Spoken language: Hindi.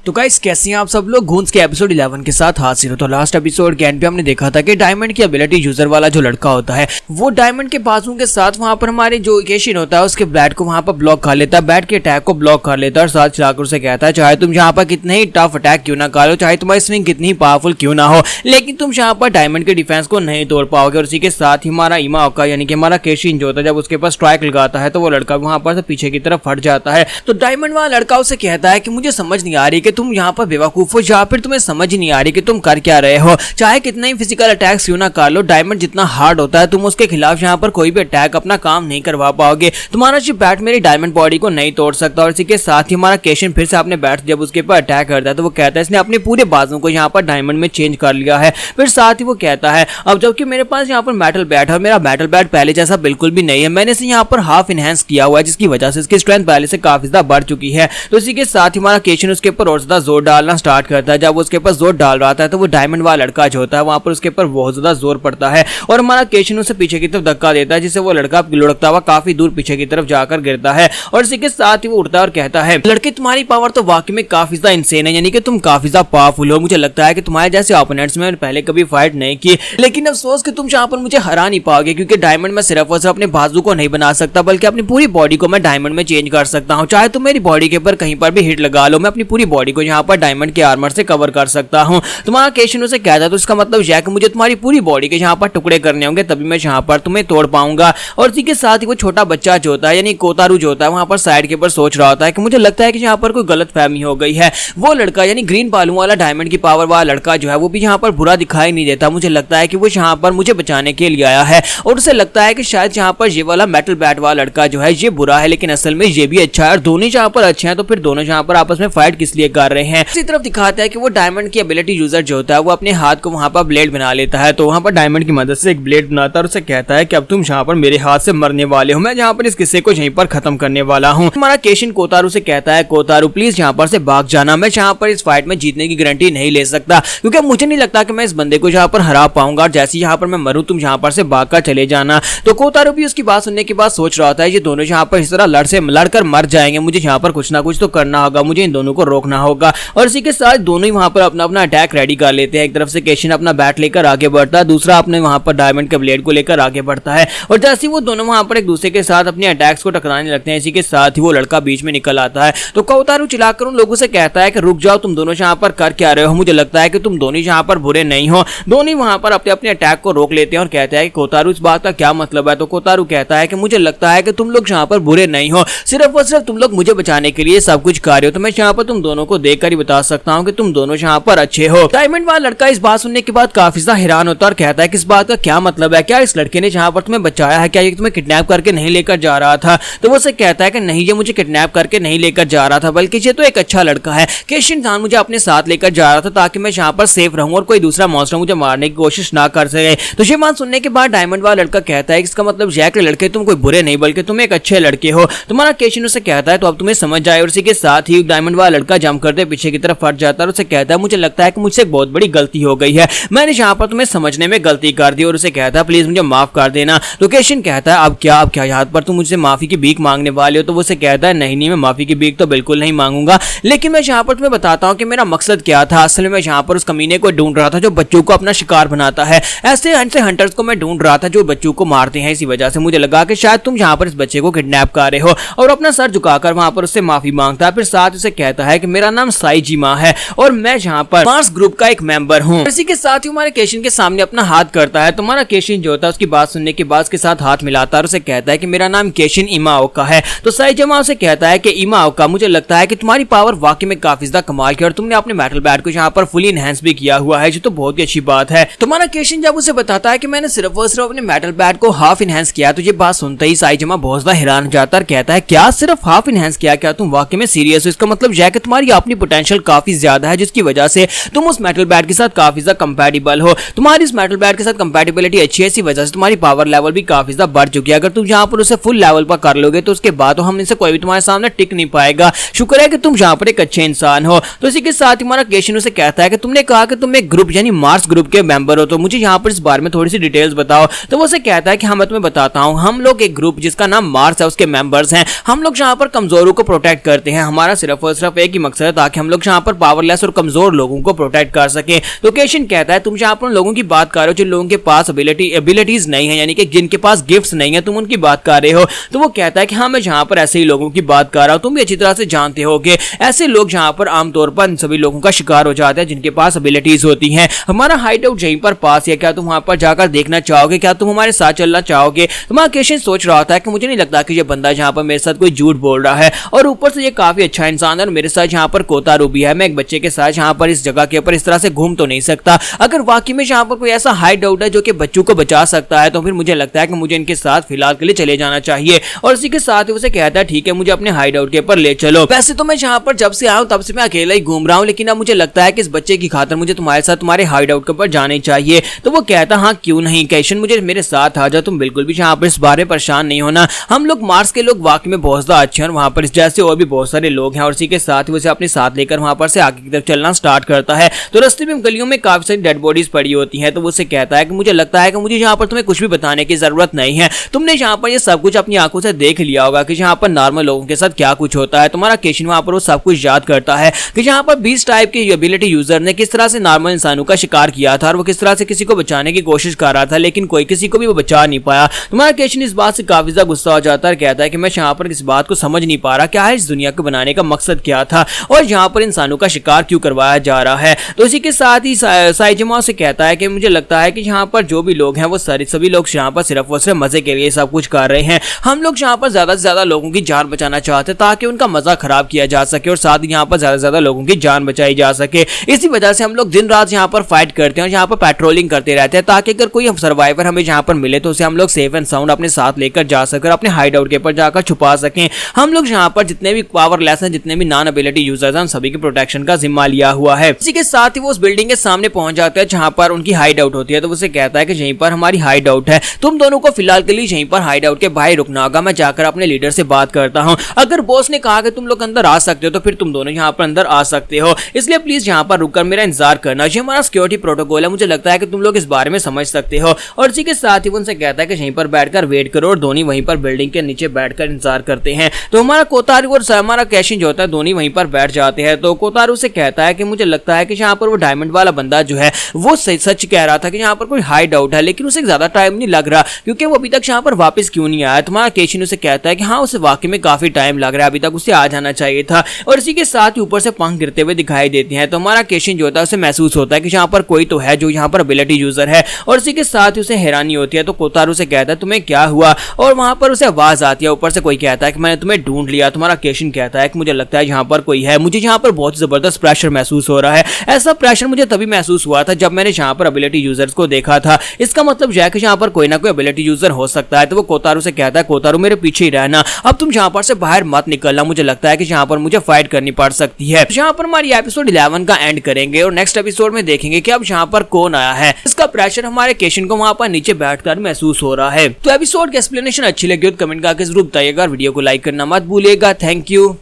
तो गाइस कैसे हैं आप सब लोग। गूंज के एपिसोड 11 के साथ हाजिर हो। तो लास्ट एपिसोड के एंड पे हमने देखा था कि डायमंड की एबिलिटी यूजर वाला जो लड़का होता है वो डायमंड के बाजू के साथ वहां पर हमारे जो केशिन होता है उसके बैट को वहां पर ब्लॉक कर लेता है, बैट के अटैक को ब्लॉक कर लेता है और साथ चलाकर उसे कहता है चाहे तुम यहाँ पर कितने ही टफ अटैक क्यों ना कर लो, चाहे तुम्हारी स्विंग कितनी ही पावरफुल क्यों ना हो, लेकिन तुम यहाँ पर डायमंड के डिफेंस को नहीं तोड़ पाओगे। और इसी के साथ ही हमारा इमाओका यानी कि हमारा केशिन जो होता है जब उसके पास स्ट्राइक लगाता है तो वो लड़का वहां पर से पीछे की तरफ हट जाता है। तो डायमंड वाला लड़का उसे कहता है कि मुझे समझ नहीं आ रही कि तुम यहाँ पर बेवकूफ हो या फिर तुम्हें समझ नहीं आ रही कि तुम कर क्या रहे हो, चाहे कितना ही फिजिकल अटैक्स क्यों ना कर लो, डायमंड जितना हार्ड होता है तुम उसके खिलाफ यहाँ पर कोई भी अटैक अपना काम नहीं करवा पाओगे, तुम्हारा जो बैट मेरी डायमंड बॉडी को नहीं तोड़ सकता। और इसी के साथ ही हमारा केशिन फिर से अपने बैट जब उसके ऊपर अटैक करता है तो वो कहता है इसने अपने पूरे बाजू को यहाँ पर डायमंड में चेंज कर लिया है। फिर साथ ही वो कहता है अब जबकि मेरे पास यहाँ पर मेटल बैट है और मेरा मेटल बैट पहले जैसा बिल्कुल भी नहीं है, मैंने इसे यहाँ पर हाफ इनहेंस किया हुआ है जिसकी वजह से इसकी स्ट्रेंथ पहले से काफी ज्यादा बढ़ चुकी है। तो इसी के साथ ही हमारा केशिन उसके ऊपर और ज्यादा जोर डालना स्टार्ट करता है। जब वो उसके ऊपर जोर डाल रहा था तो वो डायमंड वाला लड़का जो होता है वहां पर उसके ऊपर बहुत ज्यादा जोर पड़ता है और हमारा केशिन उसे पीछे की तरफ धक्का देता है जिससे वो लड़का लुढ़कता हुआ काफी दूर पीछे की तरफ जाकर गिरता है। और इसी के साथ ही वो उठता है और कहता है लड़के तुम्हारी पावर तो वाकई में काफी ज्यादा इंसेन है, यानी कि तुम काफी ज्यादा पावरफुल हो, मुझे लगता है कि तुम्हारे जैसे ओपोनेंट्स में पहले कभी फाइट नहीं की, लेकिन अफसोस कि तुम यहाँ पर मुझे हरा नहीं पाओगे क्योंकि डायमंड में सिर्फ और सिर्फ अपने बाजू को नहीं बना सकता बल्कि अपनी पूरी बॉडी को मैं डायमंड में चेंज कर सकता हूँ, चाहे तुम मेरी बॉडी के ऊपर कहीं पर भी हिट लगा लो मैं अपनी पूरी बॉडी को यहाँ पर डायमंड के आर्मर से कवर कर सकता हूँ। तुम्हारा केशिन उसे कहता है तो इसका मतलब यह कि मुझे तुम्हारी पूरी बॉडी के यहाँ पर टुकड़े करने होंगे तभी मैं यहाँ पर तुम्हें तोड़ पाऊंगा। और इसी के साथ ही वो छोटा बच्चा जो होता है यानी कोतारू जो होता है वहां पर साइड के ऊपर सोच रहा होता है कि मुझे लगता है कि यहाँ पर कोई गलत फहमी हो गई है। वो लड़का यानी ग्रीन बालू वाला डायमंड की पावर वाला लड़का जो है वो भी यहाँ पर बुरा दिखाई नहीं देता, मुझे लगता है कि वो यहाँ पर मुझे बचाने के लिए आया है और उसे लगता है कि शायद यहाँ पर ये वाला मेटल बैट वाला लड़का जो है ये बुरा है लेकिन असल में ये भी अच्छा है और दोनों यहाँ पर अच्छे हैं, तो फिर दोनों यहाँ पर आपस में फाइट किस लिए कर रहे हैं। इसी तरफ दिखाता है कि वो डायमंड की एबिलिटी यूजर जो होता है वो अपने हाथ को वहां पर ब्लेड बना लेता है, तो वहां पर डायमंड की मदद से एक ब्लेड बनाता है और उसे कहता है कि अब तुम यहाँ पर मेरे हाथ से मरने वाले हो, मैं यहाँ पर इस किस्से को यहीं पर खत्म करने वाला हूँ। हमारा केशिन कोतारू से कहता है कोतारू प्लीज यहाँ पर से भाग जाना, मैं यहाँ पर इस फाइट में जीतने की गारंटी नहीं ले सकता क्योंकि मुझे नहीं लगता कि मैं इस बंदे को यहाँ पर हरा पाऊंगा और जैसे यहाँ पर मैं मरूं तुम यहाँ पर से भाग कर चले जाना। तो कोतारू भी उसकी बात सुनने के बाद सोच रहा था ये दोनों यहाँ पर इस तरह लड़कर मर जाएंगे, मुझे यहाँ पर कुछ ना कुछ तो करना होगा, मुझे इन दोनों को रोकना होगा। और इसी के साथ दोनों ही वहां पर अपना अपना अटैक रेडी कर लेते हैं। एक तरफ से केशिन अपना बैट लेकर आगे बढ़ता है, दूसरा अपने वहां पर डायमंड के ब्लेड को लेकर आगे बढ़ता है और जैसे ही वो दोनों वहां पर एक दूसरे के साथ अपने अटैक्स को टकराने लगते हैं इसी के साथ ही वो लड़का बीच में निकल आता है। तो कोतारू चिल्लाकर उन लोगों से कहता है कि रुक जाओ, तुम दोनों यहाँ पर कर क्या रहे हो, मुझे लगता है कि तुम दोनों यहाँ पर बुरे नहीं हो। दोनों वहां पर अपने अपने अटैक को रोक लेते हैं और कहते हैं कि कोतारू इस बात का क्या मतलब है। तो कोतारू कहता है कि मुझे लगता है कि तुम लोग यहाँ पर बुरे नहीं हो, सिर्फ और सिर्फ तुम लोग मुझे बचाने के लिए सब कुछ कर रहे हो, तो मैं यहाँ पर तुम दोनों को देखकर ही बता सकता हूँ कि तुम दोनों यहाँ पर अच्छे हो। डायमंड वाला लड़का इस बात सुनने के बाद काफी ज्यादा हैरान होता है और कहता है कि इस बात का क्या मतलब है, क्या इस लड़के ने यहाँ पर तुम्हें बचाया है, क्या ये तुम्हें किडनैप करके नहीं लेकर जा रहा था। तो वो उसे कहता है कि नहीं ये मुझे किडनैप करके नहीं लेकर जा रहा था बल्कि ये तो एक अच्छा लड़का है, केशिन खान मुझे अपने साथ लेकर जा रहा था ताकि मैं यहाँ पर सेफ रहूं और कोई दूसरा मॉन्स्टर मुझे मारने की कोशिश ना कर सके। तो ये बात सुनने के बाद डायमंड वाला लड़का कहता है कि इसका मतलब यह कि लड़के तुम कोई बुरे नहीं बल्कि तुम एक अच्छे लड़के हो। तुम्हारा केशिन उसे कहता है तो अब तुम्हें समझ जाए। और इसी के साथ ही डायमंड वाला लड़का जंप करते पीछे की तरफ फट जाता है और उसे कहता है मुझे लगता है कि मुझसे बहुत बड़ी गलती हो गई है, मैंने यहाँ पर तुम्हें समझने में गलती कर दी। और उसे कहता है प्लीज मुझे माफ कर देना। तो केशिन कहता है अब क्या यहाँ पर तुम मुझसे माफी की भीख मांगने वाले हो। तो वो उसे कहता है नहीं मैं माफी की भीख तो बिल्कुल नहीं मांगूंगा, लेकिन मैं यहाँ पर तुम्हें बताता हूँ कि मेरा मकसद क्या था। असल में मैं यहाँ पर उस कमीने को ढूंढ रहा था जो बच्चों को अपना शिकार बनाता है, ऐसे हंटर्स को मैं ढूंढ रहा था जो बच्चों को मारते हैं। इसी वजह से मुझे लगा कि शायद तुम यहाँ पर इस बच्चे को किडनैप कर रहे हो और अपना सर झुकाकर वहां पर उससे माफी मांगता है। फिर साथ उसे कहता है कि मेरा नाम साइजिमा है और मैं यहाँ पर मार्स ग्रुप का एक मेंबर हूँ। इसी के साथ ही हमारे केशिन के सामने अपना हाथ करता है। तुम्हारा केशिन जो होता है उसकी बात सुनने के बाद उसके साथ हाथ मिलाता है और उसे कहता है कि मेरा नाम केशिन इमाओका है। तो साइजिमा उसे कहता है कि इमाओका मुझे लगता है कि तुम्हारी पावर वाकई में काफी ज्यादा कमाल की और तुमने अपने मेटल बैट को यहाँ पर फुली इनहेंस भी किया हुआ है, जो तो बहुत ही अच्छी बात है। तुम्हारा केशिन जब उसे बताता है कि मैंने सिर्फ और सिर्फ अपने मेटल बैट को हाफ इनहेंस किया तो ये बात सुनते ही साइजिमा बहुत ज्यादा हैरान हो जाता है, कहता है क्या सिर्फ हाफ इनहेंस किया, क्या तुम वाकई में सीरियस हो? इसका मतलब यह है कि तुम्हारी अपनी पोटेंशियल काफी ज्यादा है जिसकी वजह से तुम उस मेटल बैट के साथ काफी ज्यादा कंपैटिबल हो, तुम्हारी इस मेटल बैट के साथ कंपैटिबिलिटी अच्छी है, इसी वजह से तुम्हारी पावर लेवल भी काफी ज्यादा बढ़ चुकी है। अगर तुम यहाँ पर उसे फुल लेवल पर कर लोगे तो उसके बाद हम इनसे कोई भी तुम्हारे सामने टिक नहीं पाएगा। शुक्र है कि तुम यहाँ पर एक अच्छे इंसान हो। तो इसी के साथ हमारा केशिन उसे कहता है कि तुमने कहा कि तुम एक ग्रुप यानी मार्स ग्रुप के मेंबर हो, तो मुझे यहाँ पर इस बारे में थोड़ी सी डिटेल्स बताओ। तो वो उसे कहता है कि हाँ मैं तुम्हें बताता हूँ, हम लोग एक ग्रुप जिसका नाम मार्स है उसके मेंबर्स हैं, हम लोग यहाँ पर कमजोरों को प्रोटेक्ट करते हैं, हमारा सिर्फ और सिर्फ एक ही मकसद है ताकि हम लोग यहाँ पर पावरलेस और कमजोर लोगों को प्रोटेक्ट कर सके। तो केशिन कहता है तुम यहाँ पर उन लोगों की बात कर रहे हो जिन लोगों के पास एबिलिटीज नहीं है, यानी कि जिनके पास गिफ्ट्स नहीं है, तुम उनकी बात कर रहे हो। तो वो कहता है कि हाँ मैं यहाँ पर ऐसे ही लोगों की बात कर रहा हूँ। तुम भी अच्छी तरह से जानते हो कि ऐसे लोग यहाँ पर आमतौर पर सभी लोगों का शिकार हो जाते हैं जिनके पास एबिलिटीज होती हैं। हमारा हाइड आउट यहीं पर पास है, क्या तुम वहां पर जाकर देखना चाहोगे? क्या तुम हमारे साथ चलना चाहोगे? तुम्हारा केशिन सोच रहा था कि मुझे नहीं लगता कि ये बंदा यहाँ पर मेरे साथ कोई झूठ बोल रहा है, और ऊपर से ये काफी अच्छा इंसान है और मेरे साथ यहाँ पर कोतारू भी है। मैं एक बच्चे के साथ यहाँ पर इस जगह के ऊपर इस तरह से घूम तो नहीं सकता। अगर वाकई में यहाँ पर कोई ऐसा हाइड आउट है जो कि बच्चों को बचा सकता है तो फिर मुझे लगता है कि मुझे इनके साथ फिलहाल के लिए चले जाना चाहिए। और इसी के साथ ही उसे कहता है ठीक है मुझे अपने हाइड आउट के ऊपर ले चलो। वैसे तो मैं यहाँ पर जब से आया हूँ तब से मैं अकेला ही घूम रहा हूँ, लेकिन अब मुझे लगता है कि इस बच्चे की खातिर मुझे तुम्हारे साथ तुम्हारे हाइड आउट के ऊपर जाने चाहिए। तो वो कहता हाँ क्यों नहीं केशिन, मुझे मेरे साथ आ जाओ, तुम बिल्कुल भी यहाँ पर इस बारे में परेशान नहीं होना। हम लोग मार्स के लोग वाकई में बहुत ज्यादा अच्छे हैं और वहाँ पर इस जैसे और भी बहुत सारे लोग हैं। और इसी के साथ ही उसे अपने साथ लेकर वहाँ पर से आगे की तरफ चलना स्टार्ट करता है। तो रास्ते में गलियों में काफी सारी डेड बॉडीज पड़ी होती हैं। तो वो उसे कहता है कि मुझे लगता है कि मुझे यहाँ पर तुम्हें कुछ भी बताने की जरूरत नहीं है, तुमने यहाँ पर ये सब कुछ अपनी आंखों से देख लिया होगा कि यहाँ पर नॉर्मल लोगों के साथ क्या कुछ होता है। तुम्हारा केशिन वहाँ पर वो सब कुछ याद करता है कि यहाँ पर 20 टाइप के एबिलिटी यूजर ने किस तरह से नॉर्मल इंसानों का शिकार किया था और वो किस तरह से किसी को बचाने की कोशिश कर रहा था, लेकिन कोई किसी को भी वो बचा नहीं पाया। तुम्हारा केशिन इस बात से काफी ज्यादा गुस्सा हो जाता है और कहता है कि मैं यहाँ पर इस बात को समझ नहीं पा रहा क्या है इस दुनिया को बनाने का मकसद क्या था और यहाँ पर इंसानों का शिकार क्यों करवाया जा रहा है। तो इसी के साथ ही साइजमा से कहता है कि मुझे लगता है कि यहाँ पर जो भी लोग हैं वो सभी लोग यहाँ पर सिर्फ और सिर्फ मजे के लिए सब कुछ कर रहे हैं। हम लोग यहाँ पर ज्यादा से ज्यादा लोगों की जान बचाना चाहते हैं ताकि उनका मजा खराब किया जा सके और साथ ही यहाँ पर ज्यादा से ज्यादा लोगों की जान बचाई जा सके। इसी वजह से हम लोग दिन रात यहाँ पर फाइट करते हैं और यहाँ पर पेट्रोलिंग करते रहते हैं ताकि अगर कोई सर्वाइवर हमें यहाँ पर मिले तो उसे हम लोग सेफ एंड साउंड अपने साथ लेकर जा सके, अपने हाइड आउट के ऊपर जाकर छुपा सकें। हम लोग यहाँ पर जितने भी पावरलेस हैं, जितने भी नॉन एबिलिटी यूजर्स हैं, सभी के प्रोटेक्शन का जिम्मा लिया हुआ है। इसी के साथ ही वो उस बिल्डिंग के सामने पहुंच जाता है जहां पर उनकी हाइड आउट होती है। तो उसे कहता है कि यहीं पर हमारी हाइड आउट है, तुम दोनों को फिलहाल के लिए यहीं पर हाइड आउट के बाहर रुकना होगा, मैं जाकर अपने लीडर से बात करता हूं। अगर बॉस ने कहा कि तुम लोग अंदर आ सकते हो तो फिर तुम दोनों यहाँ पर अंदर आ सकते हो, इसलिए प्लीज यहाँ पर रुककर मेरा इंतजार करना। ये हमारा सिक्योरिटी प्रोटोकॉल है, मुझे लगता है कि तुम लोग इस बारे में समझ सकते हो। और इसी के साथ ही उनसे कहता है कि यहीं पर बैठकर वेट करो और दोनों वहीं पर बिल्डिंग के नीचे बैठकर इंतजार करते हैं। तो हमारा कोतारू और हमारा केशिन जो होता है दोनों वहीं पर बैठ जाते हैं। तो कोतारू से कहता है कि मुझे लगता है कि यहाँ पर वो डायमंड वाला बंदा जो है वो सच कह रहा था कि यहाँ पर कोई हाइड आउट है, लेकिन उसे ज्यादा टाइम नहीं लग रहा क्योंकि वो अभी तक यहाँ पर वापस क्यों नहीं आया। तुम्हारा केशिन उसे कहता है कि हाँ उसे वाकई में काफी टाइम लग रहा है, अभी तक उसे आ जाना चाहिए था। और इसी के साथ ही ऊपर से पंख गिरते हुए दिखाई देते हैं। तो हमारा केशिन जो होता है उसे महसूस होता है कि यहाँ पर कोई तो है जो यहाँ पर एबिलिटी यूजर है और इसी के साथ ही उसे हैरानी होती है। तो कोतारू से कहता है तुम्हें क्या हुआ, और वहां पर उसे आवाज आती है, ऊपर से कोई कहता है कि मैंने तुम्हें ढूंढ लिया। तुम्हारा केशिन कहता है कि मुझे लगता है यहाँ पर कोई है, मुझे यहाँ पर बहुत जबरदस्त प्रेशर महसूस हो रहा है। ऐसा प्रेशर मुझे तभी महसूस हुआ था जब मैंने यहाँ पर एबिलिटी यूजर्स को देखा था, इसका मतलब यह है कि यहाँ पर कोई ना कोई एबिलिटी यूजर हो सकता है। तो वो कोतारू से कहता है कोतारू मेरे पीछे ही रहना, अब तुम यहाँ पर से बाहर मत निकलना, मुझे लगता है कि यहाँ पर मुझे फाइट करनी पड़ सकती है। यहाँ पर हमारी एपिसोड 11 का एंड करेंगे और नेक्स्ट एपिसोड में देखेंगे कि अब यहाँ पर कौन आया है। इसका प्रेशर हमारे केशिन को वहां पर नीचे बैठकर महसूस हो रहा है। तो एपिसोड की एक्सप्लेनेशन अच्छी लगी तो कमेंट करके जरूर बताइएगा, वीडियो को लाइक करना मत भूलिएगा। Thank you.